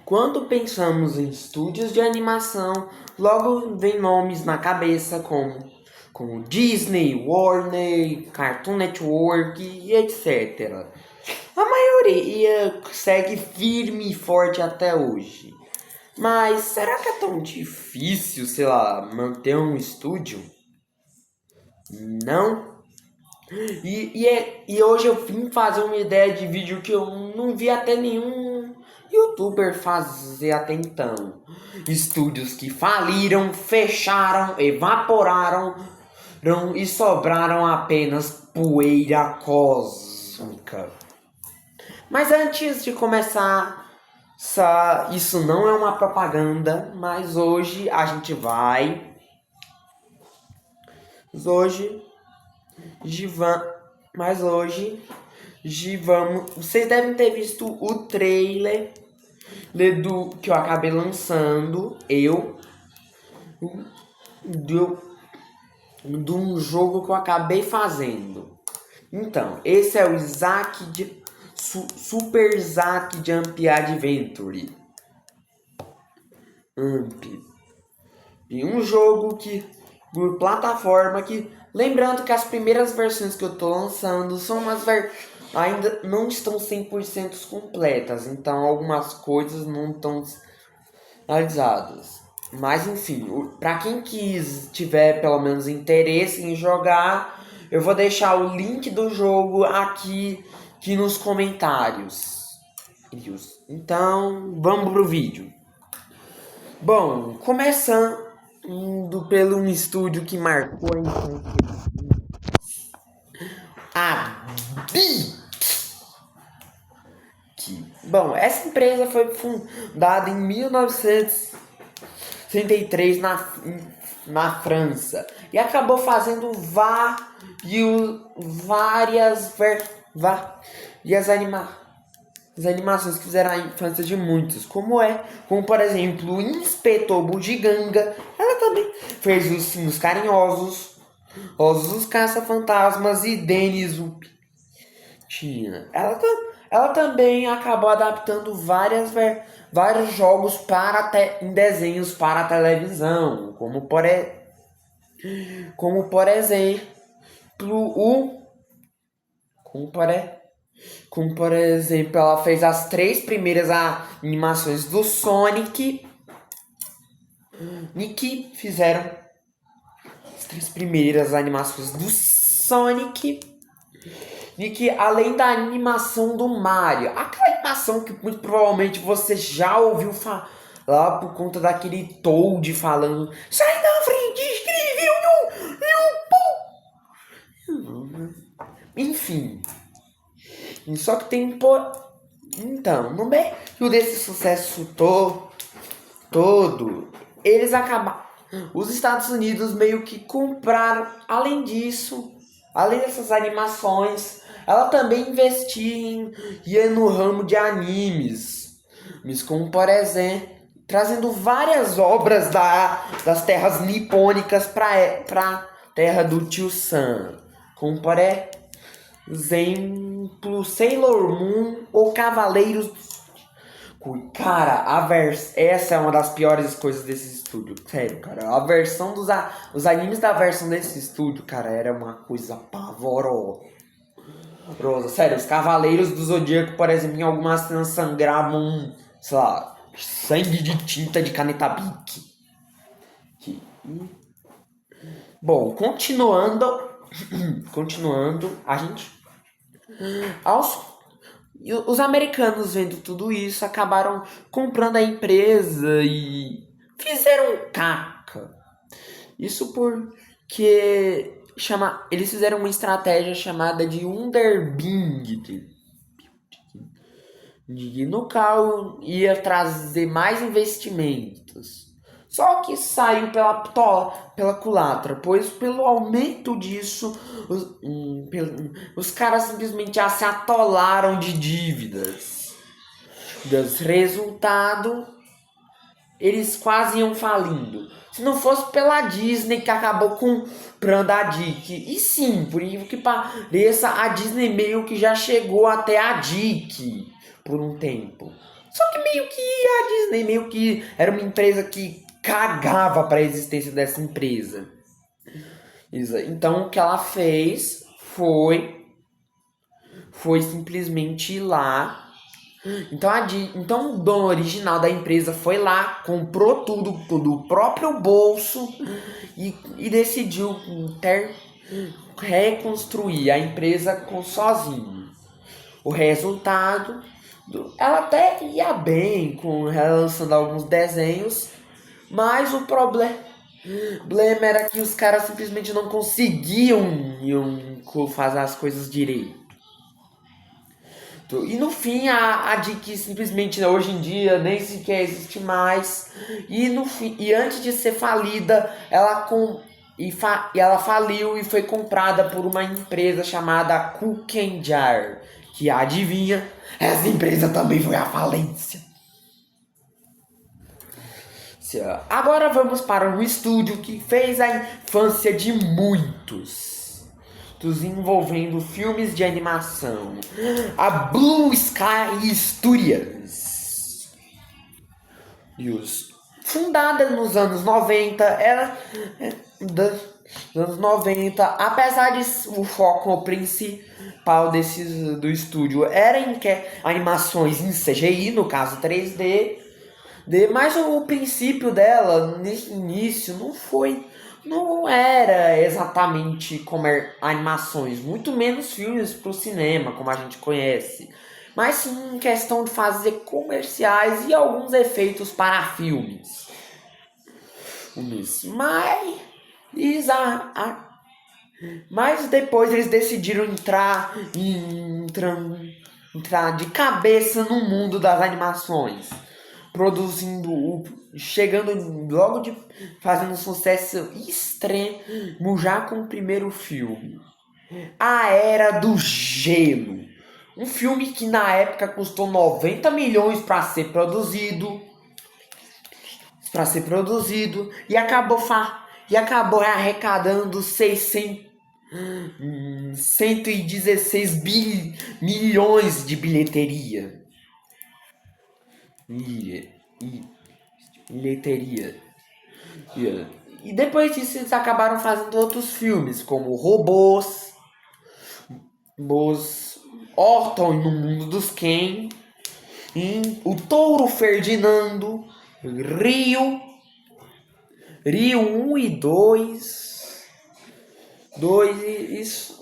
Quando pensamos em estúdios de animação, logo vem nomes na cabeça como Disney, Warner, Cartoon Network e etc. A maioria segue firme e forte até hoje. Mas será que é tão difícil, sei lá, manter um estúdio? Não. E hoje eu vim fazer uma ideia de vídeo que eu não vi até nenhum youtuber fazer até então. Estúdios que faliram, fecharam, evaporaram e sobraram apenas poeira cósmica. Mas antes de começar, isso não é uma propaganda, mas hoje a gente vai. Hoje Mas hoje vamos. Vocês devem ter visto o trailer do que eu acabei lançando. De um jogo que eu acabei fazendo. Então, esse é o Super Zack Jump Adventure. E um jogo por plataforma que, lembrando que as primeiras versões que eu tô lançando são ainda não estão 100% completas, então algumas coisas não estão finalizadas. Mas enfim, para quem tiver pelo menos interesse em jogar, eu vou deixar o link do jogo aqui nos comentários. Então, vamos pro vídeo. Bom, começando pelo um estúdio que marcou a infância. A Beat. Bom, essa empresa foi fundada em 1963 na França e acabou fazendo várias animações que fizeram a infância de muitos, como por exemplo o Inspetor Bugiganga. Ela também fez os Ursinhos Carinhosos, os Caça-Fantasmas e Denis o Tina. Ela também acabou adaptando vários jogos em desenhos para a televisão, como por exemplo o como por exemplo, ela fez as 3 primeiras animações do Sonic. Fizeram as 3 primeiras animações do Sonic. E além da animação do Mario, aquela animação que muito provavelmente você já ouviu falar por conta daquele Toad falando: sai da frente, escreveu no. Enfim. Só que tem Então, no meio desse sucesso todo, eles acabaram. Os Estados Unidos meio que compraram. Além disso, além dessas animações, ela também investia no ramo de animes. Como por exemplo, trazendo várias obras das terras nipônicas para terra do Tio Sam. Como por exemplo, Sailor Moon ou Cavaleiros. Cara, essa é uma das piores coisas desse estúdio. Sério, cara. A versão os animes da versão desse estúdio, cara, era uma coisa pavorosa. Sério, os Cavaleiros do Zodíaco, por exemplo, em algumas cenas sangravam, sei lá, sangue de tinta de caneta Bic. Bom, continuando, a gente os americanos, vendo tudo isso, acabaram comprando a empresa e fizeram caca. Isso porque eles fizeram uma estratégia chamada de Underbind, no qual ia trazer mais investimentos. Só que saiu pela culatra, pois pelo aumento disso, os caras simplesmente já se atolaram de dívidas. Resultado, eles quase iam falindo. Se não fosse pela Disney que acabou comprando a Dick. E sim, por incrível que pareça, a Disney meio que já chegou até a Dick por um tempo. Só que meio que a Disney meio que era uma empresa que cagava para a existência dessa empresa. Então o que ela fez foi simplesmente ir lá. Então o dono original da empresa foi lá, comprou tudo do próprio bolso e decidiu reconstruir a empresa sozinho. O resultado, ela até ia bem com lançando alguns desenhos, mas o problema era que os caras simplesmente não conseguiam fazer as coisas direito. E no fim a Dick simplesmente hoje em dia nem sequer existe mais. E antes de ser falida, ela faliu e foi comprada por uma empresa chamada Cooking Jar. Que adivinha, essa empresa também foi à falência. Agora vamos para um estúdio que fez a infância de muitos, envolvendo filmes de animação, a Blue Sky Studios. Fundada nos anos 90, apesar de o foco principal do estúdio era em animações em CGI, no caso 3D, mas o princípio dela, nesse início, não era exatamente como animações, muito menos filmes para o cinema, como a gente conhece, mas sim em questão de fazer comerciais e alguns efeitos para filmes. Mas depois eles decidiram entrar de cabeça no mundo das animações, fazendo um sucesso extremo já com o primeiro filme, A Era do Gelo, um filme que na época custou 90 milhões para ser produzido e acabou arrecadando 116 milhões de bilheteria. E depois disso eles acabaram fazendo outros filmes, como Robôs, Orton no Mundo dos Ken, O Touro Ferdinando, Rio 1 e 2,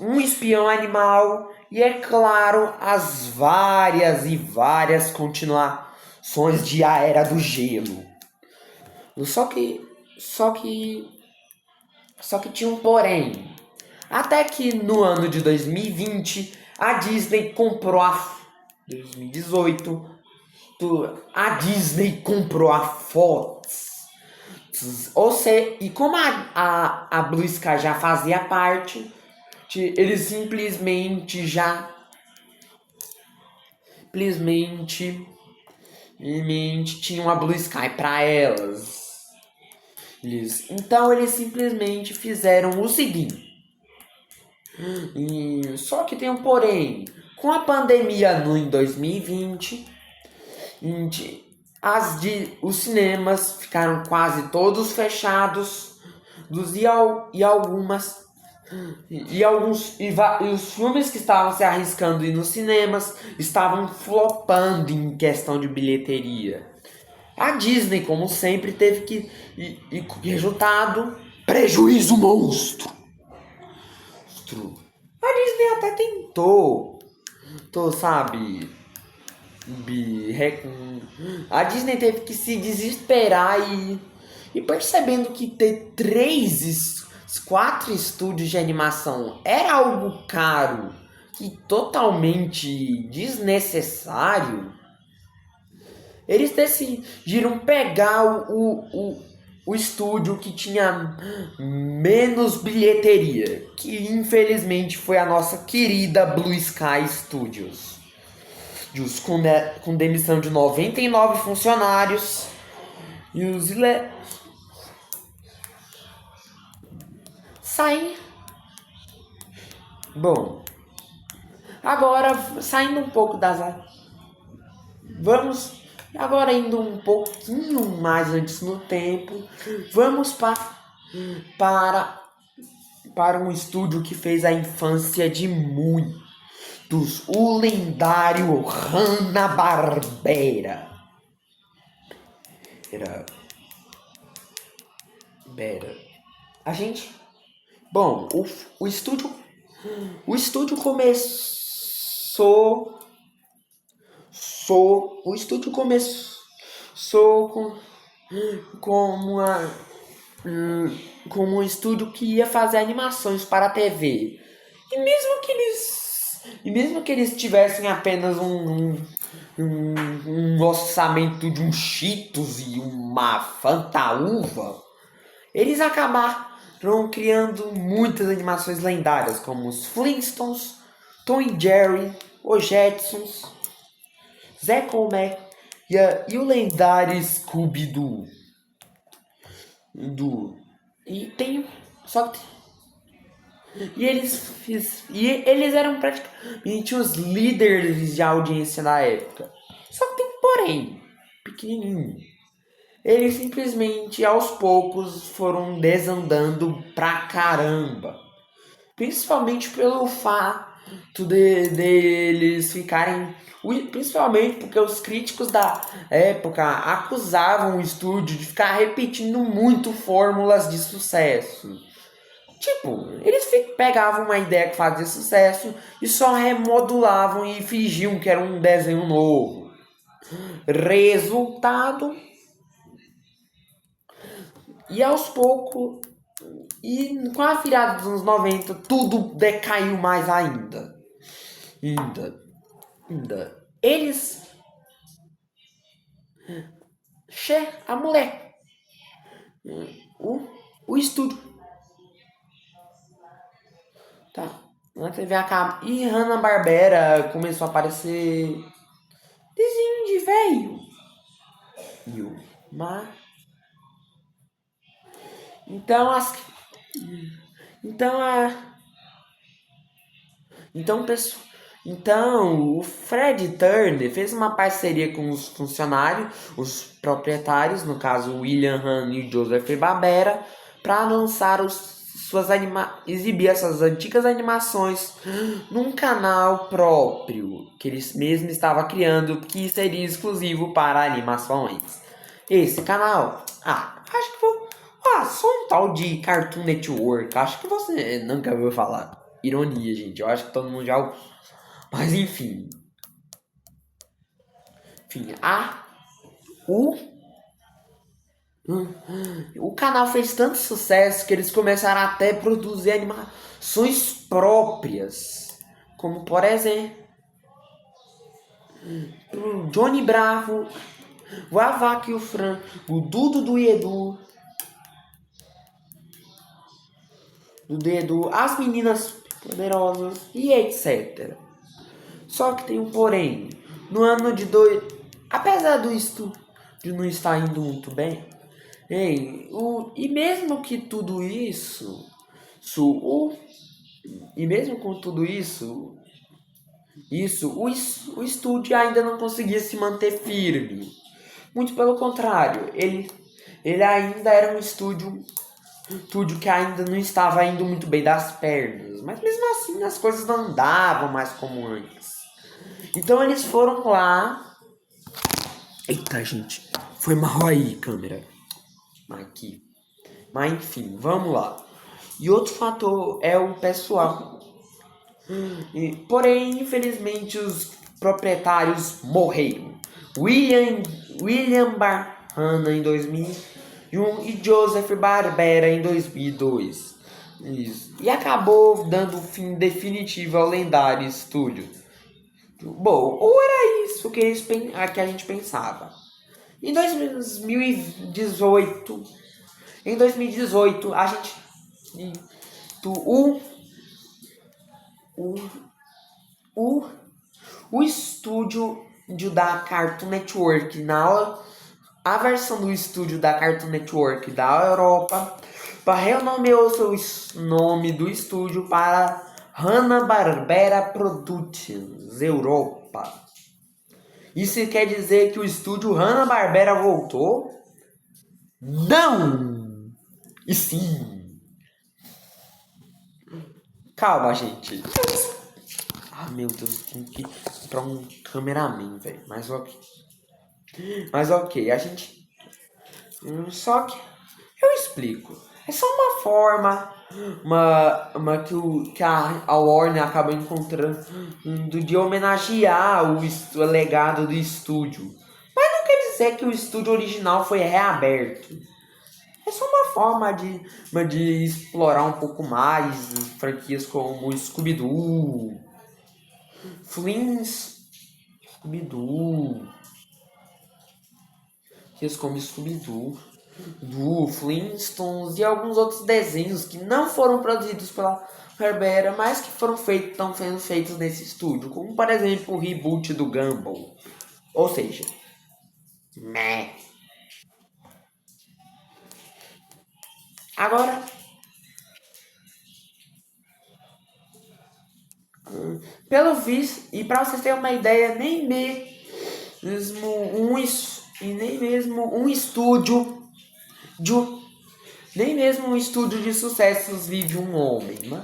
Um Espião Animal e, é claro, as várias continuações de A Era do Gelo. Só que tinha um porém. Até que no ano de 2020, a Disney comprou 2018, a Disney comprou a Fox. E como a Blue Sky já fazia parte, eles simplesmente tinham a Blue Sky para elas. Então eles simplesmente fizeram o seguinte. Só que tem um porém. Com a pandemia em 2020, os cinemas ficaram quase todos fechados, e os filmes que estavam se arriscando ir nos cinemas estavam flopando em questão de bilheteria. A Disney, como sempre, teve que... resultado, prejuízo monstro. A Disney até tentou, sabe? A Disney teve que se desesperar e percebendo que ter 4 estúdios de animação era algo caro e totalmente desnecessário, eles decidiram pegar o estúdio que tinha menos bilheteria, que infelizmente foi a nossa querida Blue Sky Studios, com demissão de 99 funcionários e os sair. Bom, agora saindo um pouco das... Agora, indo um pouquinho mais antes no tempo, vamos para um estúdio que fez a infância de muitos, o lendário Hanna-Barbera. A gente... Bom, o estúdio começou... O estúdio começou como como um estúdio que ia fazer animações para a TV. E mesmo que eles tivessem apenas um orçamento de um Cheetos e uma Fantaúva, eles acabaram criando muitas animações lendárias, como os Flintstones, Tom e Jerry, os Jetsons, Zé Colmeia e o lendário Scooby-Doo. E tem... Só que... eles eram praticamente os líderes de audiência da época. Só que tem um porém, pequenininho. Eles simplesmente, aos poucos, foram desandando pra caramba. Principalmente pelo fato deles ficarem... Principalmente porque os críticos da época acusavam o estúdio de ficar repetindo muito fórmulas de sucesso. Tipo, eles pegavam uma ideia que fazia sucesso e só remodulavam e fingiam que era um desenho novo. Resultado... E aos poucos... E com a virada dos anos 90, tudo decaiu mais ainda. Eles... A mulher... O estúdio... Tá. Na TV a cabo. E Hanna-Barbera começou a aparecer... desenho de velho. Então o Fred Turner fez uma parceria com os funcionários, os proprietários, no caso William Hanna e Joseph Barbera, para lançar exibir essas antigas animações num canal próprio que eles mesmos estavam criando, que seria exclusivo para animações. Esse canal, acho que foi só um tal de Cartoon Network. Acho que você nunca ouviu falar. Ironia, gente. Eu acho que todo mundo já ouviu. Mas enfim. O canal fez tanto sucesso que eles começaram até a produzir animações próprias. Como, por exemplo, o Johnny Bravo, o Avaco e o Fran, o Dudu do Edu, as meninas poderosas e etc. Só que tem um porém. No ano de apesar do estúdio não estar indo muito bem, e mesmo que tudo isso, e mesmo com tudo isso, o estúdio ainda não conseguia se manter firme. Muito pelo contrário, ele ainda era um estúdio que ainda não estava indo muito bem das pernas. Mas mesmo assim as coisas não andavam mais como antes. Então eles foram lá... Eita, gente. Foi mal aí, câmera. Aqui. Mas enfim, vamos lá. E outro fator é o pessoal. Porém, infelizmente, os proprietários morreram. William Hanna em 2001 e Joseph Barbera em 2002. Isso. E acabou dando fim definitivo ao lendário estúdio. Bom, ou era isso que a gente pensava. Em 2018, a gente... O estúdio da Cartoon Network, a versão do estúdio da Cartoon Network da Europa, renomeou seu nome do estúdio para Hanna-Barbera Productions Europa. Isso quer dizer que o estúdio Hanna-Barbera voltou? Não! E sim! Calma, gente. Ah, meu Deus, tem que comprar um cameraman, velho. Mas ok, a gente. Só que eu explico. É só uma forma que a Warner acaba encontrando de homenagear o legado do estúdio. Mas não quer dizer que o estúdio original foi reaberto. É só uma forma de explorar um pouco mais franquias como Scooby-Doo, Flint's, Scooby-Doo, franquias como Scooby-Doo, do Flintstones e alguns outros desenhos que não foram produzidos pela Barbera, mas que estão sendo feitos nesse estúdio, como por exemplo o reboot do Gumball. Ou seja, meh. Agora, pelo visto, e para vocês terem uma ideia, nem mesmo um estúdio nem mesmo um estúdio de sucessos vive um homem, né?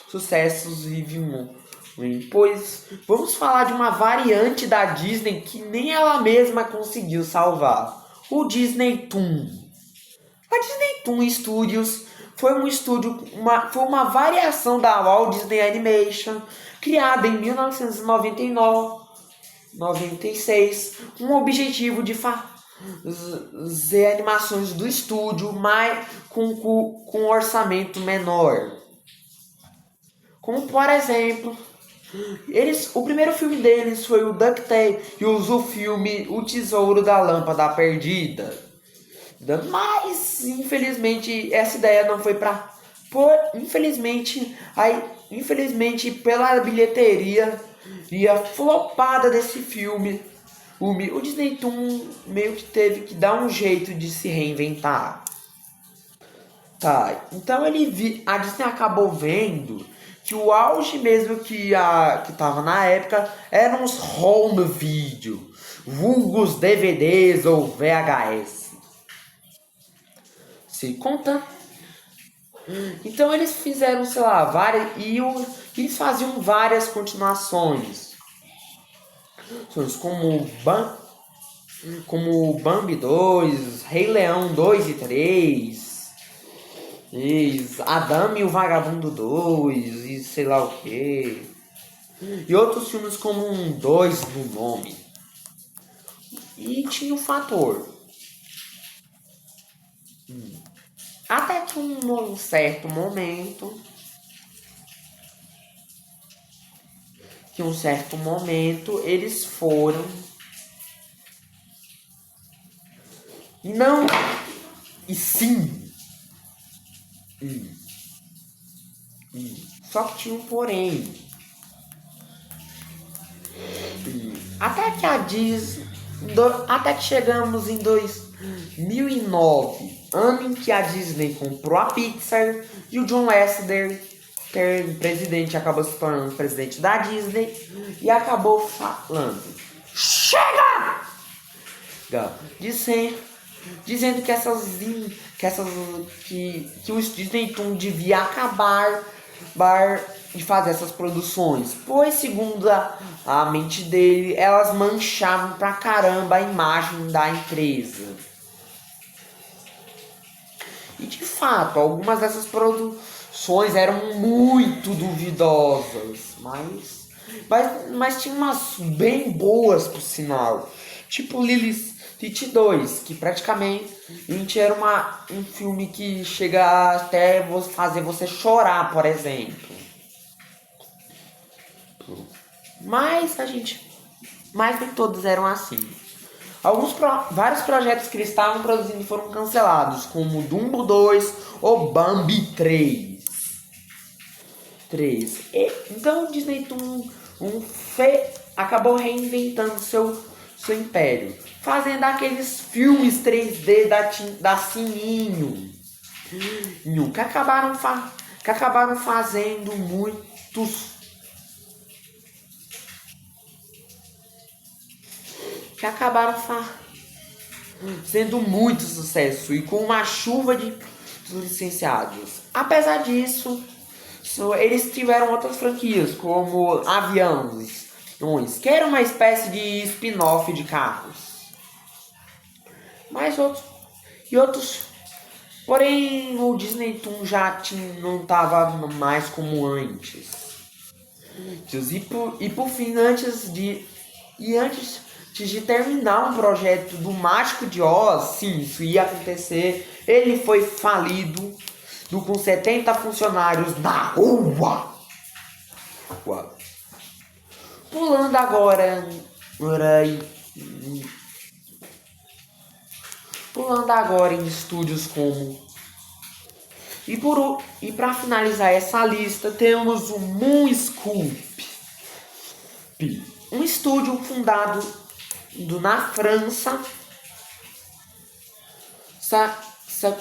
Sucessos vive um homem. Pois vamos falar de uma variante da Disney que nem ela mesma conseguiu salvar. O Disney Toon. A Disney Toon Studios foi foi uma variação da Walt Disney Animation, criada em 1999, 96, com o objetivo de fazer animações do estúdio, mas com um orçamento menor. Como por exemplo, o primeiro filme deles foi o DuckTales e o filme O Tesouro da Lâmpada Perdida. Mas infelizmente essa ideia não foi pra. Infelizmente pela bilheteria e a flopada desse filme, o Disney Toon meio que teve que dar um jeito de se reinventar. Tá, então a Disney acabou vendo que o auge mesmo que tava na época eram os home video, vulgos DVDs ou VHS. Se conta. Então eles fizeram, sei lá, eles faziam várias continuações. Como Bambi 2, Rei Leão 2 e 3. Adam e o Vagabundo 2 e sei lá o que. E outros filmes como um 2 no nome. E tinha o fator. Até que um certo momento. Eles foram. Não. E sim. Só que tinha um porém. Até que chegamos em 2009, ano em que a Disney comprou a Pixar e o John Lasseter, presidente, acabou se tornando presidente da Disney e acabou falando: chega! Dizendo que o Disney Toon devia acabar de fazer essas produções, pois segundo a mente dele, elas manchavam pra caramba a imagem da empresa. E de fato, algumas dessas produções eram muito duvidosas, mas tinha umas bem boas por sinal, tipo Lilo e Stitch 2, que praticamente era um filme que chega até fazer você chorar, por exemplo. Mas nem todos eram assim. Vários projetos que eles estavam produzindo foram cancelados, como Dumbo 2 ou Bambi 3. Então o Disney Toon acabou reinventando seu império, fazendo aqueles filmes 3D da Sininho, que acabaram fazendo muitos que acabaram sendo muito sucesso e com uma chuva de licenciados. Apesar disso, eles tiveram outras franquias, como Aviões, que era uma espécie de spin-off de carros. Mas outros. Porém, o Disney Toon já não estava mais como antes. E por fim, antes de terminar um projeto do Mágico de Oz, sim, isso ia acontecer, ele foi falido com 70 funcionários na rua. Pulando agora em estúdios como... E para finalizar essa lista, temos o Moon Scoop, um estúdio fundado na França,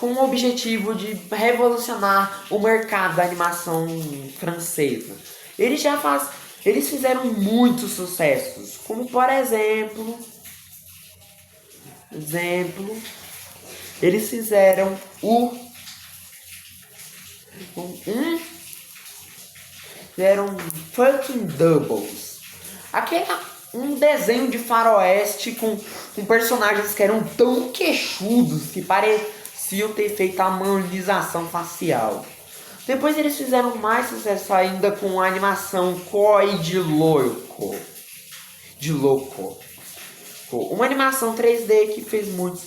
com o objetivo de revolucionar o mercado da animação francesa. Eles fizeram muitos sucessos, como por exemplo, eles fizeram Fucking Doubles, um desenho de faroeste com personagens que eram tão queixudos que pareciam ter feito a harmonização facial. Depois eles fizeram mais sucesso ainda com a animação Coi de Louco, uma animação 3D que fez muito,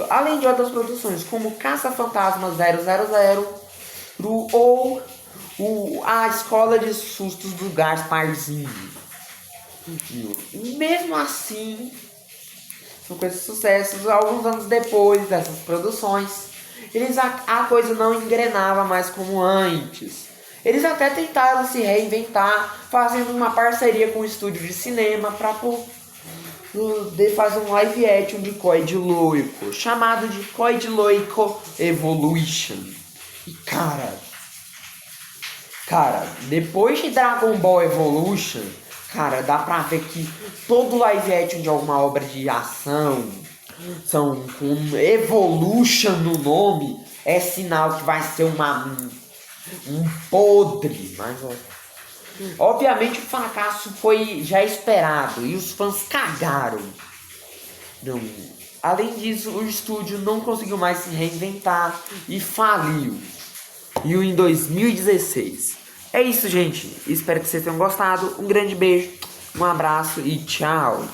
além de outras produções como Caça-Fantasmas 000 ou a Escola de Sustos do Gasparzinho. Mesmo assim, com esses sucessos, alguns anos depois dessas produções, a coisa não engrenava mais como antes. Eles até tentaram se reinventar, fazendo uma parceria com um estúdio de cinema para fazer um live action de Coi de Louco, chamado de Coi de Louco Evolution. E cara, depois de Dragon Ball Evolution, cara, dá pra ver que todo live action de alguma obra de ação são com Evolution no nome, é sinal que vai ser um podre. Mas obviamente o fracasso foi já esperado e os fãs cagaram. Não. Além disso, o estúdio não conseguiu mais se reinventar e faliu. E em 2016. É isso, gente. Espero que vocês tenham gostado. Um grande beijo, um abraço e tchau.